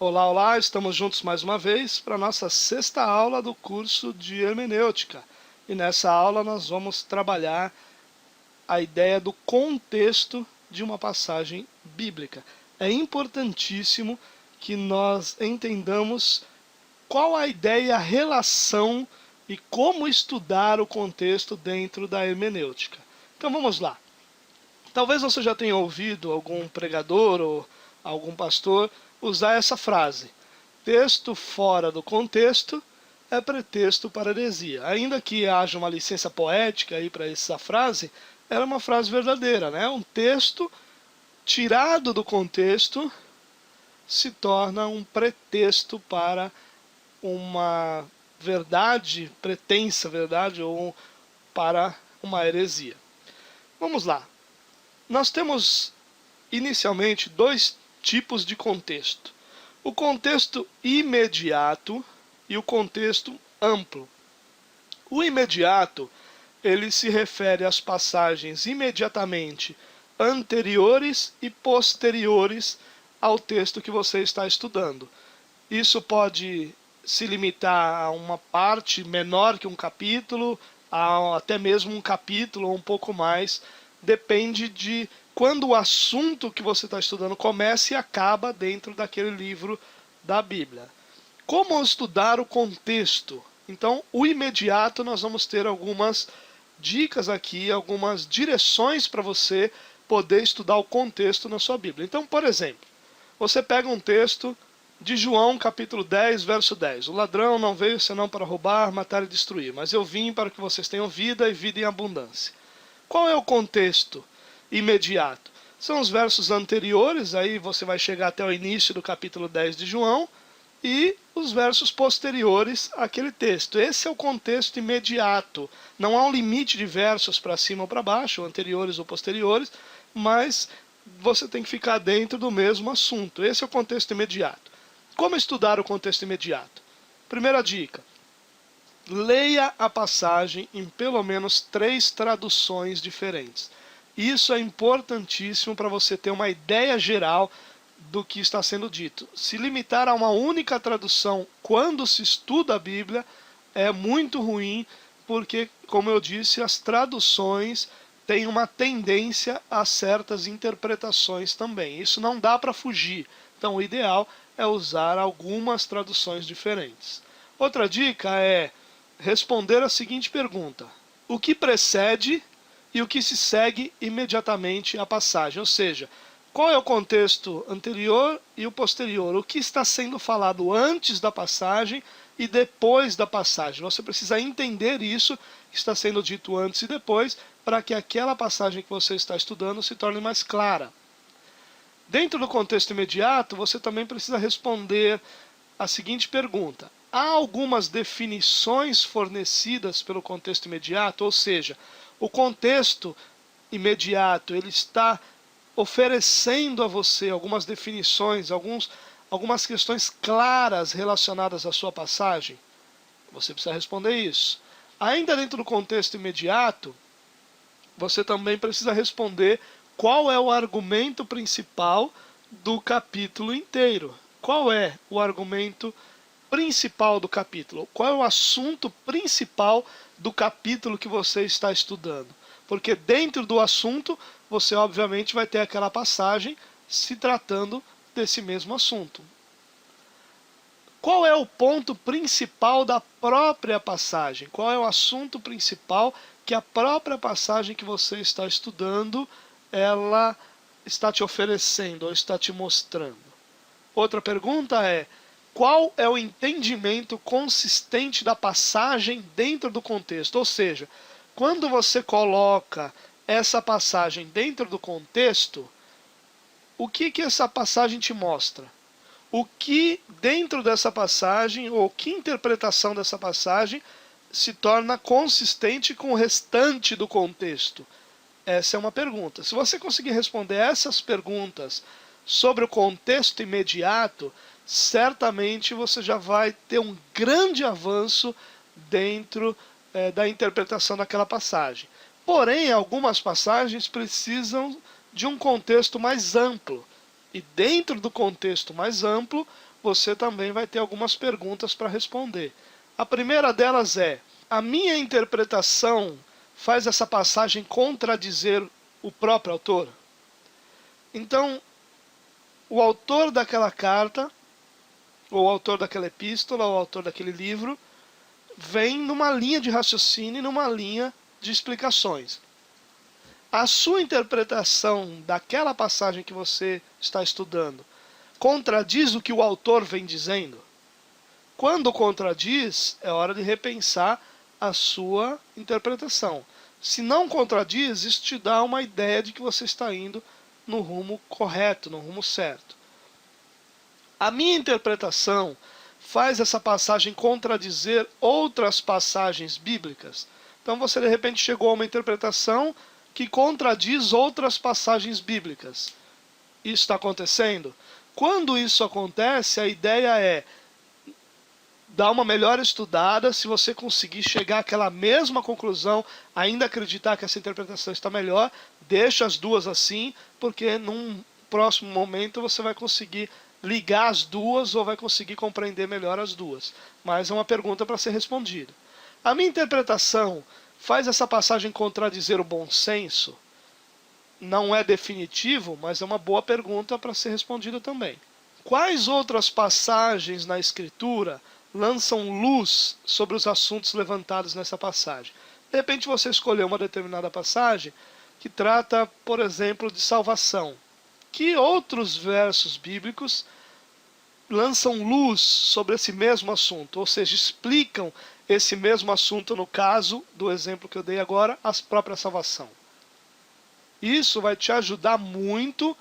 Olá, olá, estamos juntos mais uma vez para a nossa sexta aula do curso de hermenêutica. E nessa aula nós vamos trabalhar a ideia do contexto de uma passagem bíblica. É importantíssimo que nós entendamos qual a ideia, a relação e como estudar o contexto dentro da hermenêutica. Então vamos lá. Talvez você já tenha ouvido algum pregador ou algum pastor usar essa frase: texto fora do contexto é pretexto para heresia. Ainda que haja uma licença poética aí para essa frase, ela é uma frase verdadeira, né? Um texto tirado do contexto se torna um pretexto para uma verdade, pretensa verdade, ou para uma heresia. Vamos lá. Nós temos inicialmente dois tipos de contexto: o contexto imediato e o contexto amplo. O imediato, ele se refere às passagens imediatamente anteriores e posteriores ao texto que você está estudando. Isso pode se limitar a uma parte menor que um capítulo, a até mesmo um capítulo ou um pouco mais. Depende de quando o assunto que você está estudando começa e acaba dentro daquele livro da Bíblia. Como estudar o contexto? Então, o imediato, nós vamos ter algumas dicas aqui, algumas direções para você poder estudar o contexto na sua Bíblia. Então, por exemplo, você pega um texto de João, capítulo 10, verso 10. O ladrão não veio senão para roubar, matar e destruir, mas eu vim para que vocês tenham vida e vida em abundância. Qual é o contexto imediato? São os versos anteriores, aí você vai chegar até o início do capítulo 10 de João, e os versos posteriores àquele texto. Esse é o contexto imediato. Não há um limite de versos para cima ou para baixo, anteriores ou posteriores, mas você tem que ficar dentro do mesmo assunto. Esse é o contexto imediato. Como estudar o contexto imediato? Primeira dica: leia a passagem em pelo menos 3 traduções diferentes. Isso é importantíssimo para você ter uma ideia geral do que está sendo dito. Se limitar a uma única tradução quando se estuda a Bíblia é muito ruim, porque, como eu disse, as traduções têm uma tendência a certas interpretações também. Isso não dá para fugir. Então, o ideal é usar algumas traduções diferentes. Outra dica é responder a seguinte pergunta: o que precede e o que se segue imediatamente à passagem? Ou seja, qual é o contexto anterior e o posterior? O que está sendo falado antes da passagem e depois da passagem? Você precisa entender isso que está sendo dito antes e depois, para que aquela passagem que você está estudando se torne mais clara. Dentro do contexto imediato, você também precisa responder a seguinte pergunta: há algumas definições fornecidas pelo contexto imediato? Ou seja, o contexto imediato, ele está oferecendo a você algumas definições, algumas questões claras relacionadas à sua passagem? Você precisa responder isso. Ainda dentro do contexto imediato, você também precisa responder qual é o argumento principal do capítulo inteiro. Qual é o argumento principal do capítulo? Qual é o assunto principal do capítulo que você está estudando? Porque dentro do assunto, você obviamente vai ter aquela passagem se tratando desse mesmo assunto. Qual é o ponto principal da própria passagem? Qual é o assunto principal que a própria passagem que você está estudando, ela está te oferecendo ou está te mostrando? Outra pergunta é: qual é o entendimento consistente da passagem dentro do contexto? Ou seja, quando você coloca essa passagem dentro do contexto, o que essa passagem te mostra? O que dentro dessa passagem, ou que interpretação dessa passagem se torna consistente com o restante do contexto? Essa é uma pergunta. Se você conseguir responder essas perguntas sobre o contexto imediato, certamente você já vai ter um grande avanço dentro da interpretação daquela passagem. Porém, algumas passagens precisam de um contexto mais amplo. E dentro do contexto mais amplo, você também vai ter algumas perguntas para responder. A primeira delas é: a minha interpretação faz essa passagem contradizer o próprio autor? Então, o autor daquela carta, ou o autor daquela epístola, ou o autor daquele livro, vem numa linha de raciocínio e numa linha de explicações. A sua interpretação daquela passagem que você está estudando contradiz o que o autor vem dizendo? Quando contradiz, é hora de repensar a sua interpretação. Se não contradiz, isso te dá uma ideia de que você está indo no rumo correto, no rumo certo. A minha interpretação faz essa passagem contradizer outras passagens bíblicas. Então você de repente chegou a uma interpretação que contradiz outras passagens bíblicas. Isso está acontecendo? Quando isso acontece, a ideia é dar uma melhor estudada. Se você conseguir chegar àquela mesma conclusão, ainda acreditar que essa interpretação está melhor, deixa as duas assim, porque num próximo momento você vai conseguir ligar as duas ou vai conseguir compreender melhor as duas. Mas é uma pergunta para ser respondida. A minha interpretação faz essa passagem contradizer o bom senso? Não é definitivo, mas é uma boa pergunta para ser respondida também. Quais outras passagens na Escritura lançam luz sobre os assuntos levantados nessa passagem? De repente você escolheu uma determinada passagem que trata, por exemplo, de salvação. Que outros versos bíblicos lançam luz sobre esse mesmo assunto, ou seja, explicam esse mesmo assunto, no caso do exemplo que eu dei agora, a própria salvação? Isso vai te ajudar muito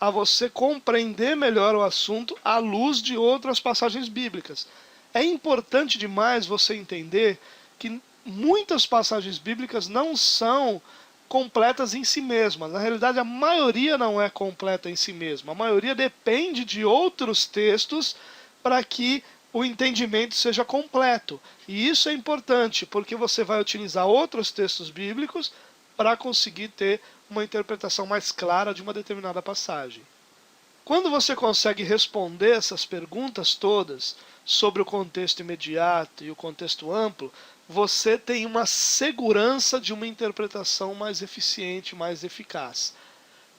a você compreender melhor o assunto à luz de outras passagens bíblicas. É importante demais você entender que muitas passagens bíblicas não são completas em si mesmas. Na realidade, a maioria não é completa em si mesma. A maioria depende de outros textos para que o entendimento seja completo. E isso é importante, porque você vai utilizar outros textos bíblicos para conseguir ter uma interpretação mais clara de uma determinada passagem. Quando você consegue responder essas perguntas todas sobre o contexto imediato e o contexto amplo, você tem uma segurança de uma interpretação mais eficiente, mais eficaz.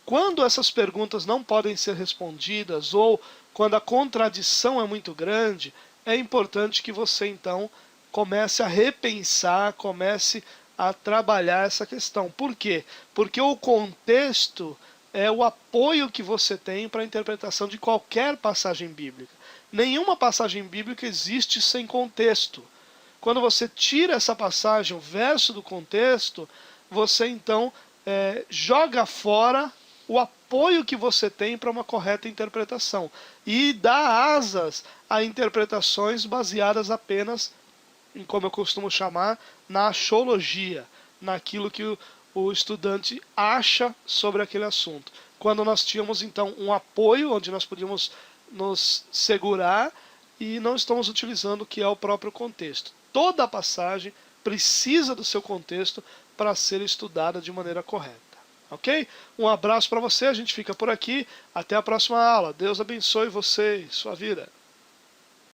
Quando essas perguntas não podem ser respondidas ou quando a contradição é muito grande, é importante que você então comece a repensar, comece a trabalhar essa questão. Por quê? Porque o contexto é o apoio que você tem para a interpretação de qualquer passagem bíblica. Nenhuma passagem bíblica existe sem contexto. Quando você tira essa passagem, o verso do contexto, você então joga fora o apoio que você tem para uma correta interpretação e dá asas a interpretações baseadas apenas em, como eu costumo chamar, na axologia, naquilo que o estudante acha sobre aquele assunto. Quando nós tínhamos então um apoio onde nós podíamos nos segurar e não estamos utilizando o que é o próprio contexto. Toda a passagem precisa do seu contexto para ser estudada de maneira correta. Ok? Um abraço para você, a gente fica por aqui. Até a próxima aula. Deus abençoe você e sua vida.